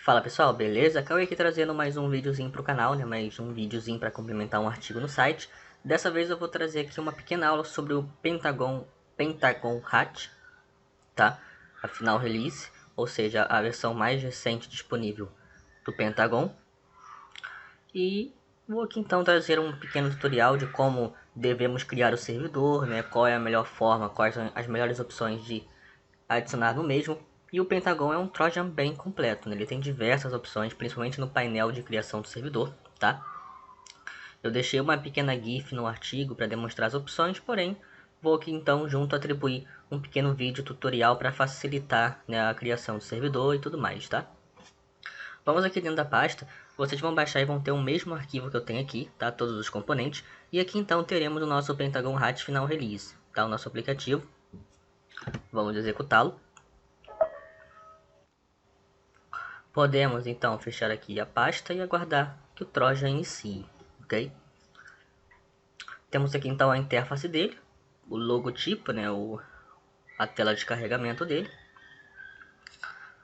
Fala pessoal, beleza? Acabei aqui trazendo mais um videozinho pro canal, né? Mais um videozinho para complementar um artigo no site. Dessa vez eu vou trazer aqui uma pequena aula sobre o Pentagon Hat, tá? A final release, ou seja, a versão mais recente disponível do Pentagon. E vou aqui então trazer um pequeno tutorial de como devemos criar o servidor, né? Qual é a melhor forma, quais são as melhores opções de adicionar no mesmo. E o Pentagon é um Trojan bem completo, né? Ele tem diversas opções, principalmente no painel de criação do servidor, tá? Eu deixei uma pequena GIF no artigo para demonstrar as opções, porém vou aqui então junto atribuir um pequeno vídeo tutorial para facilitar, né, a criação do servidor e tudo mais, tá? Vamos aqui dentro da pasta, vocês vão baixar e vão ter o mesmo arquivo que eu tenho aqui, tá? Todos os componentes. E aqui então teremos o nosso Pentagon Hat Final Release, tá? O nosso aplicativo. Vamos executá-lo. Podemos então fechar aqui a pasta e aguardar que o Trojan inicie, ok? Temos aqui então a interface dele, o logotipo, né, a tela de carregamento dele.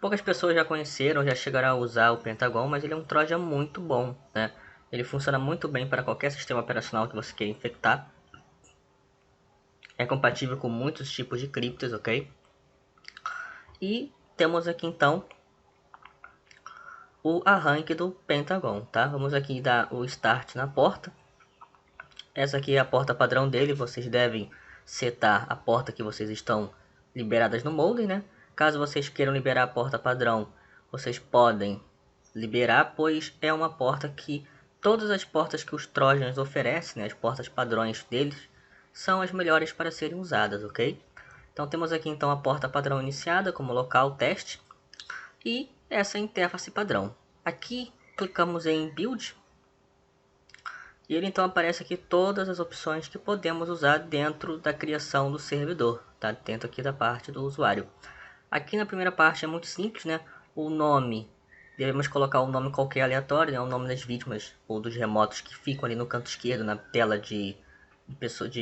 Poucas pessoas já conheceram, já chegaram a usar o Pentagon, mas ele é um Trojan muito bom, né? Ele funciona muito bem para qualquer sistema operacional que você queira infectar. É compatível com muitos tipos de criptos, ok? E temos aqui então o arranque do Pentagon, tá? Vamos aqui dar o Start na porta. Essa aqui é a porta padrão dele, vocês devem setar a porta que vocês estão liberadas no molde, né? Caso vocês queiram liberar a porta padrão, vocês podem liberar, pois é uma porta que todas as portas que os Trojans oferecem, né, as portas padrões deles, são as melhores para serem usadas, ok? Então temos aqui então a porta padrão iniciada como local teste e essa interface padrão. Aqui clicamos em Build. E ele então aparece aqui todas as opções que podemos usar dentro da criação do servidor, tá? Dentro aqui da parte do usuário. Aqui na primeira parte é muito simples, né? O nome, devemos colocar um nome qualquer aleatório, né? O nome das vítimas ou dos remotos que ficam ali no canto esquerdo na tela de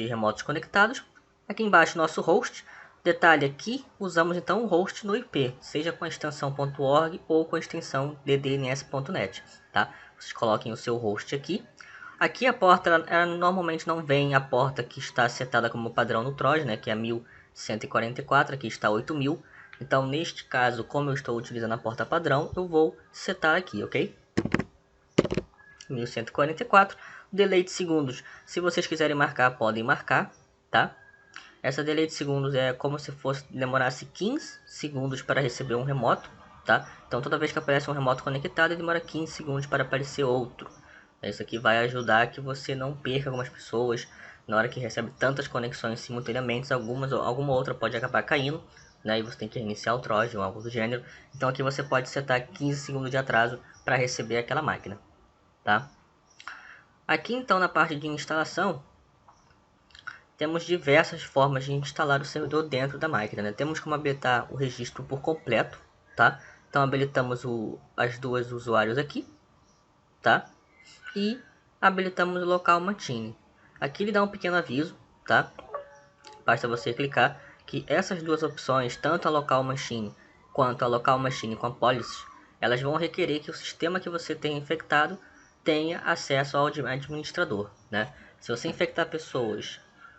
remotos conectados. Aqui embaixo nosso host. Detalhe aqui, usamos então o host no IP, seja com a extensão .org ou com a extensão ddns.net, tá? Vocês coloquem o seu host aqui. Aqui a porta, ela normalmente não vem a porta que está setada como padrão no Trojan, né, que é 1144, aqui está 8000. Então, neste caso, como eu estou utilizando a porta padrão, eu vou setar aqui, ok? 1144. Delay de segundos, se vocês quiserem marcar, podem marcar, tá? Essa delay de segundos é como se fosse demorasse 15 segundos para receber um remoto, tá? Então, toda vez que aparece um remoto conectado, demora 15 segundos para aparecer outro. Isso aqui vai ajudar que você não perca algumas pessoas na hora que recebe tantas conexões simultaneamente. Alguma outra pode acabar caindo, né? E você tem que reiniciar o Trojan ou algo do gênero. Então aqui você pode setar 15 segundos de atraso para receber aquela máquina, tá? Aqui então na parte de instalação, temos diversas formas de instalar o servidor dentro da máquina, né? Temos como habilitar o registro por completo, tá? Então habilitamos as duas usuários aqui, tá? E habilitamos o local machine. Aqui ele dá um pequeno aviso, tá? Basta você clicar que essas duas opções, tanto a local machine quanto a local machine com a policy, elas vão requerer que o sistema que você tenha infectado tenha acesso ao administrador, né? Se você infectar pessoas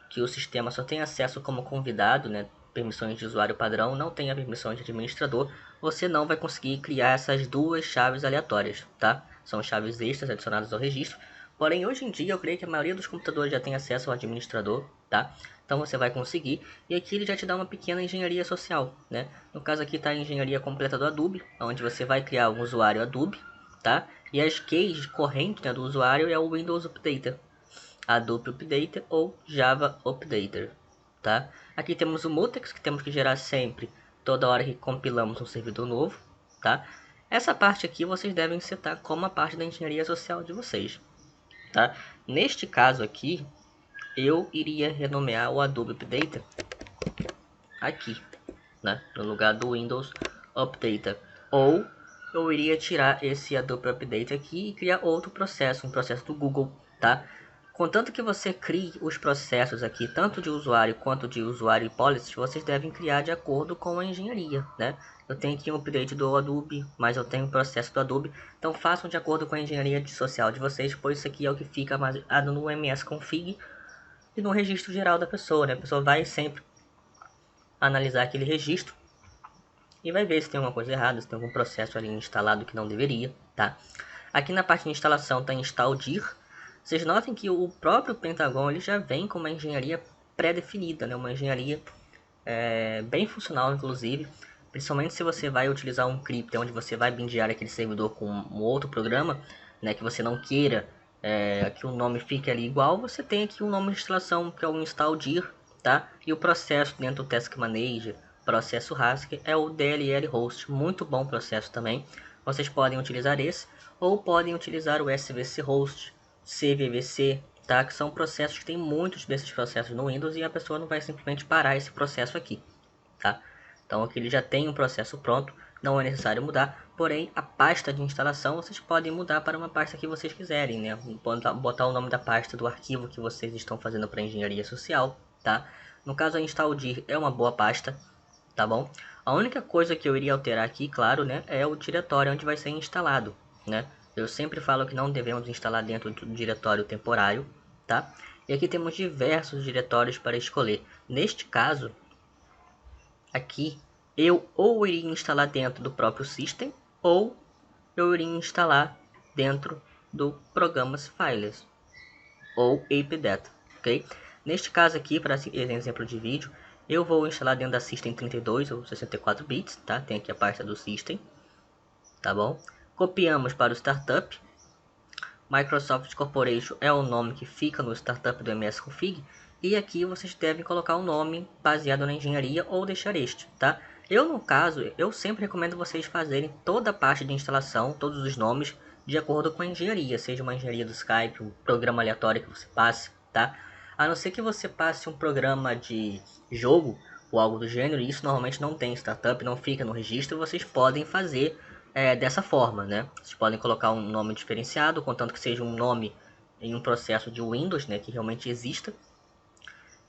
que o sistema só tem acesso como convidado, né, permissões de usuário padrão, não tenha permissões de administrador, você não vai conseguir criar essas duas chaves aleatórias, tá? São chaves extras adicionadas ao registro. Porém, hoje em dia, eu creio que a maioria dos computadores já tem acesso ao administrador, tá? Então você vai conseguir. E aqui ele já te dá uma pequena engenharia social, né? No caso aqui está a engenharia completa do Adobe, onde você vai criar um usuário Adobe, tá? E as keys correntes, né, do usuário é o Windows Updater, Adobe Updater ou Java Updater, tá? Aqui temos o mutex, que temos que gerar sempre, toda hora que compilamos um servidor novo, tá? Essa parte aqui vocês devem setar como a parte da engenharia social de vocês, tá? Neste caso aqui, eu iria renomear o Adobe Updater aqui, né? No lugar do Windows Updater. Ou eu iria tirar esse Adobe Updater aqui e criar outro processo, um processo do Google, tá? Contanto que você crie os processos aqui, tanto de usuário quanto de usuário e policy, vocês devem criar de acordo com a engenharia, né? Eu tenho aqui um update do Adobe, mas eu tenho um processo do Adobe, então façam de acordo com a engenharia social de vocês, pois isso aqui é o que fica armazenado no MS-config e no registro geral da pessoa, né? A pessoa vai sempre analisar aquele registro e vai ver se tem alguma coisa errada, se tem algum processo ali instalado que não deveria, tá? Aqui na parte de instalação está install dir. Vocês notem que o próprio Pentagon ele já vem com uma engenharia pré-definida, né? Uma engenharia bem funcional, inclusive. Principalmente se você vai utilizar um crypto, onde você vai bindear aquele servidor com um outro programa, né? Que você não queira que o nome fique ali igual, você tem aqui um nome de instalação que é o install dir, tá? E o processo dentro do Task Manager, processo Haskell, é o DLL host, muito bom processo também. Vocês podem utilizar esse, ou podem utilizar o SVC host, CVVC, tá? Que são processos que tem muitos desses processos no Windows e a pessoa não vai simplesmente parar esse processo aqui, tá? Então aqui ele já tem um processo pronto, não é necessário mudar, porém a pasta de instalação vocês podem mudar para uma pasta que vocês quiserem, né? Botar o nome da pasta do arquivo que vocês estão fazendo para engenharia social, tá? No caso a install.dir é uma boa pasta, tá bom? A única coisa que eu iria alterar aqui, claro, né, é o diretório onde vai ser instalado, né? Eu sempre falo que não devemos instalar dentro do diretório temporário, tá? E aqui temos diversos diretórios para escolher. Neste caso, aqui, eu ou iria instalar dentro do próprio system, ou eu iria instalar dentro do programas files, ou AppData, ok? Neste caso aqui, para exemplo de vídeo, eu vou instalar dentro da System 32 ou 64 bits, tá? Tem aqui a pasta do System, tá bom? Copiamos para o Startup. Microsoft Corporation é o nome que fica no Startup do MS-config. E aqui vocês devem colocar um nome baseado na engenharia ou deixar este, tá? Eu, no caso, eu sempre recomendo vocês fazerem toda a parte de instalação, todos os nomes, de acordo com a engenharia. Seja uma engenharia do Skype, um programa aleatório que você passe, tá? A não ser que você passe um programa de jogo ou algo do gênero, e isso normalmente não tem startup, não fica no registro, vocês podem fazer dessa forma, né? Vocês podem colocar um nome diferenciado, contanto que seja um nome em um processo de Windows, né, que realmente exista.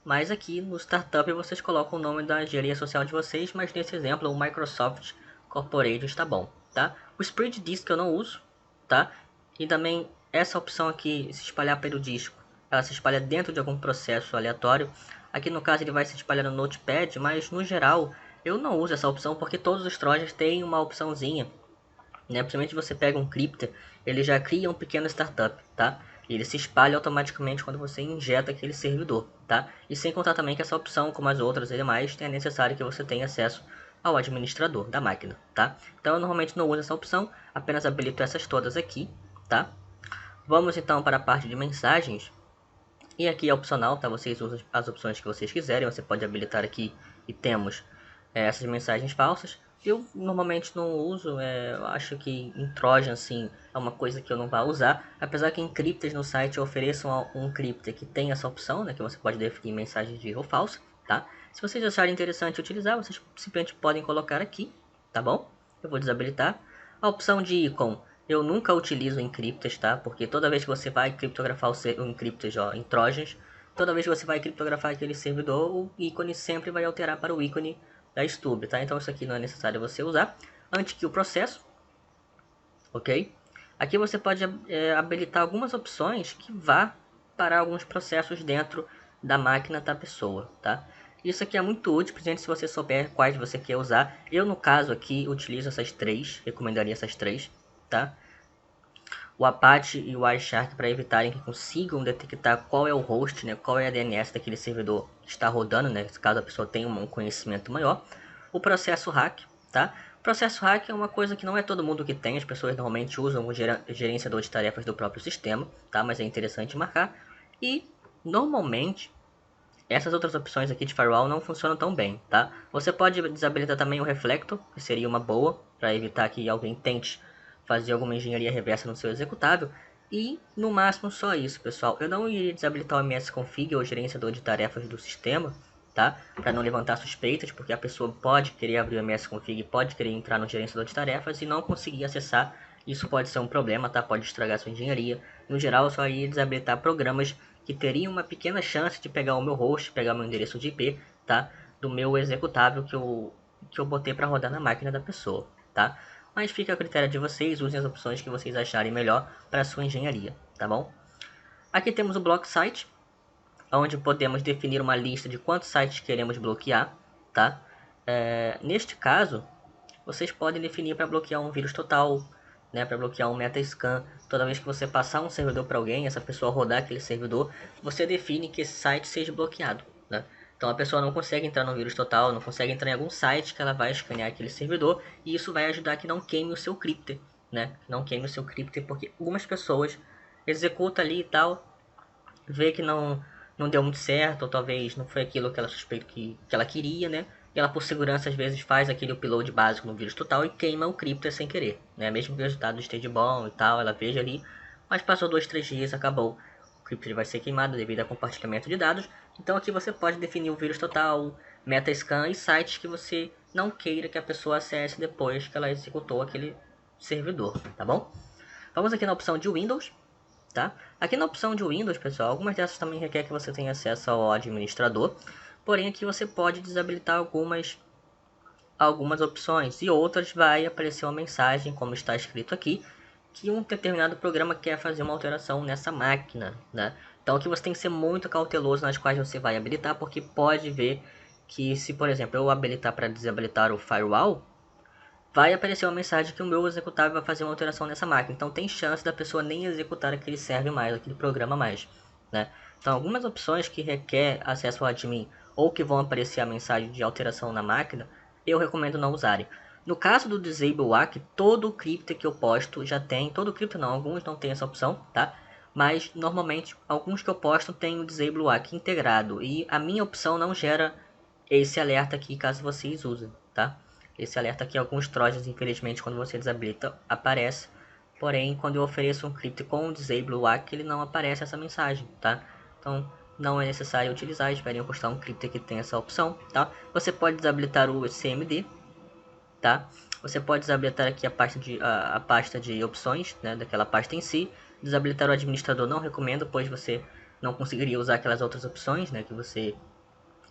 Mas aqui no Startup vocês colocam o nome da engenharia social de vocês, mas nesse exemplo o Microsoft Corporation está bom, tá? O Spread Disk eu não uso, tá? E também essa opção aqui, se espalhar pelo disco, ela se espalha dentro de algum processo aleatório. Aqui no caso ele vai se espalhar no Notepad, mas no geral eu não uso essa opção porque todos os trojans têm uma opçãozinha, né? Principalmente você pega um crypto, ele já cria um pequeno startup, tá? E ele se espalha automaticamente quando você injeta aquele servidor, tá? E sem contar também que essa opção, como as outras e demais, é necessário que você tenha acesso ao administrador da máquina, tá? Então eu normalmente não uso essa opção, apenas habilito essas todas aqui, tá? Vamos então para a parte de mensagens. E aqui é opcional, tá? Vocês usam as opções que vocês quiserem, você pode habilitar aqui e temos essas mensagens falsas. Eu normalmente não uso, eu acho que em Trojan assim, é uma coisa que eu não vou usar, apesar que em criptas no site ofereçam um cripta que tem essa opção, né, que você pode definir mensagens de ou falsa, tá? Se vocês acharem interessante utilizar, vocês simplesmente podem colocar aqui, tá bom? Eu vou desabilitar. A opção de ícone, eu nunca utilizo em criptas, tá? Porque toda vez que você vai criptografar em criptas, ó, em Trojans, toda vez que você vai criptografar aquele servidor, o ícone sempre vai alterar para o ícone da Stub, tá? Então isso aqui não é necessário você usar. Anti-kill processo, ok? Aqui você pode habilitar algumas opções que vá parar alguns processos dentro da máquina da pessoa, tá? Isso aqui é muito útil, principalmente se você souber quais você quer usar. Eu, no caso aqui, utilizo essas três, recomendaria essas três, tá? O Apache e o Wireshark para evitarem que consigam detectar qual é o host, né, qual é a DNS daquele servidor que está rodando, né, caso a pessoa tenha um conhecimento maior. O processo hack, tá? O processo hack é uma coisa que não é todo mundo que tem, as pessoas normalmente usam o gerenciador de tarefas do próprio sistema, tá? Mas é interessante marcar. E normalmente essas outras opções aqui de firewall não funcionam tão bem, tá? Você pode desabilitar também o Reflector, que seria uma boa para evitar que alguém tente fazer alguma engenharia reversa no seu executável. E no máximo só isso, pessoal. Eu não iria desabilitar o MS-config ou gerenciador de tarefas do sistema, tá? Para não levantar suspeitas, porque a pessoa pode querer abrir o MS-config, pode querer entrar no gerenciador de tarefas e não conseguir acessar. Isso pode ser um problema, tá? Pode estragar sua engenharia. No geral, eu só iria desabilitar programas que teriam uma pequena chance de pegar o meu host, pegar o meu endereço de IP, tá? Do meu executável que eu botei para rodar na máquina da pessoa, tá? Mas fica a critério de vocês, usem as opções que vocês acharem melhor para a sua engenharia, tá bom? Aqui temos o block site, onde podemos definir uma lista de quantos sites queremos bloquear, tá? Neste caso, vocês podem definir para bloquear um vírus total, né, para bloquear um metascan. Toda vez que você passar um servidor para alguém, essa pessoa rodar aquele servidor, você define que esse site seja bloqueado, né? Então a pessoa não consegue entrar no vírus total, não consegue entrar em algum site que ela vai escanear aquele servidor, e isso vai ajudar que não queime o seu crypto, né? Não queime o seu crypto, porque algumas pessoas executam ali e tal, vê que não deu muito certo, ou talvez não foi aquilo que ela suspeita que ela queria, né? E ela, por segurança, às vezes faz aquele upload básico no vírus total e queima o cripto sem querer, né? Mesmo que o resultado esteja bom e tal, ela veja ali, mas passou 2, 3 dias, acabou. O cripto vai ser queimado devido a compartilhamento de dados. Então aqui você pode definir o vírus total, metascan e sites que você não queira que a pessoa acesse depois que ela executou aquele servidor, tá bom? Vamos aqui na opção de Windows. Tá? Aqui na opção de Windows, pessoal, algumas dessas também requer que você tenha acesso ao administrador, porém aqui você pode desabilitar algumas opções e outras vai aparecer uma mensagem, como está escrito aqui, que um determinado programa quer fazer uma alteração nessa máquina, né? Então aqui você tem que ser muito cauteloso nas quais você vai habilitar, porque pode ver que se, por exemplo, eu habilitar para desabilitar o firewall, vai aparecer uma mensagem que o meu executável vai fazer uma alteração nessa máquina. Então tem chance da pessoa nem executar aquele serve mais, aquele programa mais, né? Então algumas opções que requer acesso ao admin ou que vão aparecer a mensagem de alteração na máquina, eu recomendo não usarem. No caso do Disable WAC, todo o cripto que eu posto já tem, todo o cripto não, alguns não tem essa opção, tá? Mas normalmente alguns que eu posto tem o Disable WAC integrado e a minha opção não gera esse alerta aqui caso vocês usem, tá? Esse alerta aqui, alguns trojans, infelizmente, quando você desabilita, aparece. Porém, quando eu ofereço um cripto com o Disable WAC, ele não aparece essa mensagem, tá? Então, não é necessário utilizar, esperem eu postar um cripto que tem essa opção, tá? Você pode desabilitar o CMD, tá? Você pode desabilitar aqui a pasta de opções, né, daquela pasta em si. Desabilitar o administrador não recomendo, pois você não conseguiria usar aquelas outras opções, né, que você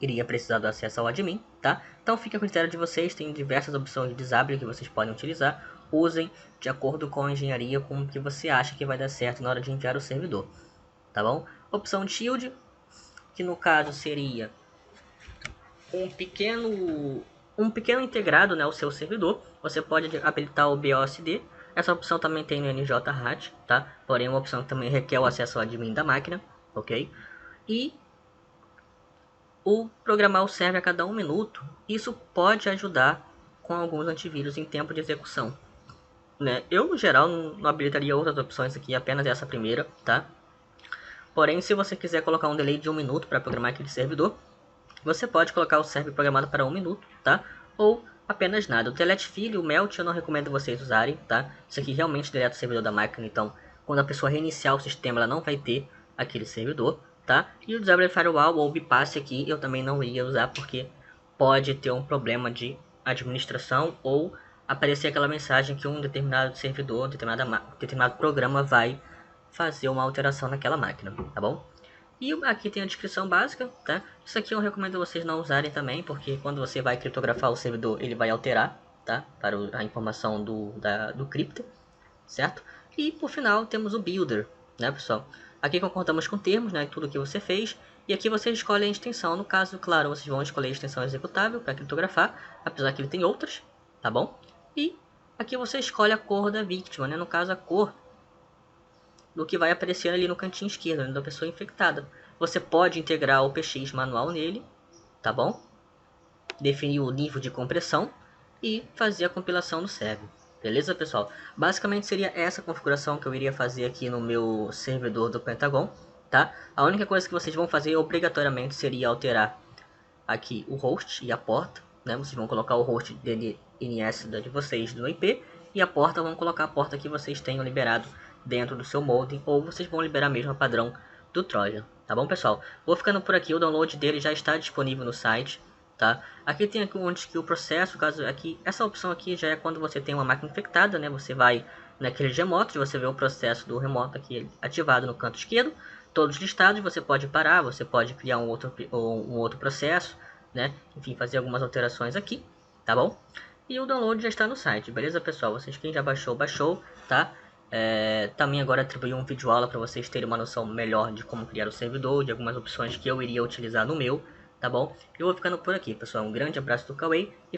iria precisar do acesso ao admin, tá? Então fica a critério de vocês, tem diversas opções de disable que vocês podem utilizar. Usem de acordo com a engenharia, com o que você acha que vai dar certo na hora de enviar o servidor, tá bom? Opção de shield, que no caso seria um pequeno integrado, né, ao seu servidor. Você pode habilitar o BOSD. Essa opção também tem no NJHAT, tá? Porém, é uma opção que também requer o acesso ao admin da máquina, ok? E o programar o serve a cada 1 minuto, isso pode ajudar com alguns antivírus em tempo de execução, né? Eu, no geral, não habilitaria outras opções aqui, apenas essa primeira, tá? Porém, se você quiser colocar um delay de 1 minuto para programar aquele servidor, você pode colocar o serve programado para 1 minuto, tá? Ou apenas nada. O delete fill e o melt eu não recomendo vocês usarem, tá? Isso aqui realmente deleta o servidor da máquina, então quando a pessoa reiniciar o sistema, ela não vai ter aquele servidor, tá? E o Disable Firewall ou Bypass aqui eu também não iria usar, porque pode ter um problema de administração ou aparecer aquela mensagem que um determinado servidor, determinado programa vai fazer uma alteração naquela máquina, tá bom? E aqui tem a descrição básica, tá? Isso aqui eu recomendo vocês não usarem também, porque quando você vai criptografar o servidor, ele vai alterar, tá? Para a informação do cripto, certo? E por final temos o builder, né, pessoal? Aqui concordamos com termos, né? Tudo que você fez. E aqui você escolhe a extensão. No caso, claro, vocês vão escolher a extensão executável para criptografar, apesar que ele tem outras, tá bom? E aqui você escolhe a cor da vítima, né? No caso, a cor do que vai aparecer ali no cantinho esquerdo, né, da pessoa infectada. Você pode integrar o PX manual nele, tá bom? Definir o nível de compressão e fazer a compilação do server. Beleza, pessoal? Basicamente seria essa configuração que eu iria fazer aqui no meu servidor do Pentagon, tá? A única coisa que vocês vão fazer obrigatoriamente seria alterar aqui o host e a porta, né? Vocês vão colocar o host DNS de vocês no IP e a porta vão colocar a porta que vocês tenham liberado dentro do seu modem, ou vocês vão liberar mesmo a padrão do Trojan, tá bom, pessoal? Vou ficando por aqui, o download dele já está disponível no site, tá? Aqui tem aqui onde que o processo, caso aqui, essa opção aqui já é quando você tem uma máquina infectada, né? Você vai naquele remoto, você vê o processo do remoto aqui ativado no canto esquerdo, todos listados, você pode parar, você pode criar um outro processo, né? Enfim, fazer algumas alterações aqui, tá bom? E o download já está no site, beleza, pessoal? Vocês, quem já baixou, baixou, tá? Também agora atribuí um vídeo aula para vocês terem uma noção melhor de como criar o servidor, de algumas opções que eu iria utilizar no meu, tá bom? Eu vou ficando por aqui, pessoal. Um grande abraço do Cauê e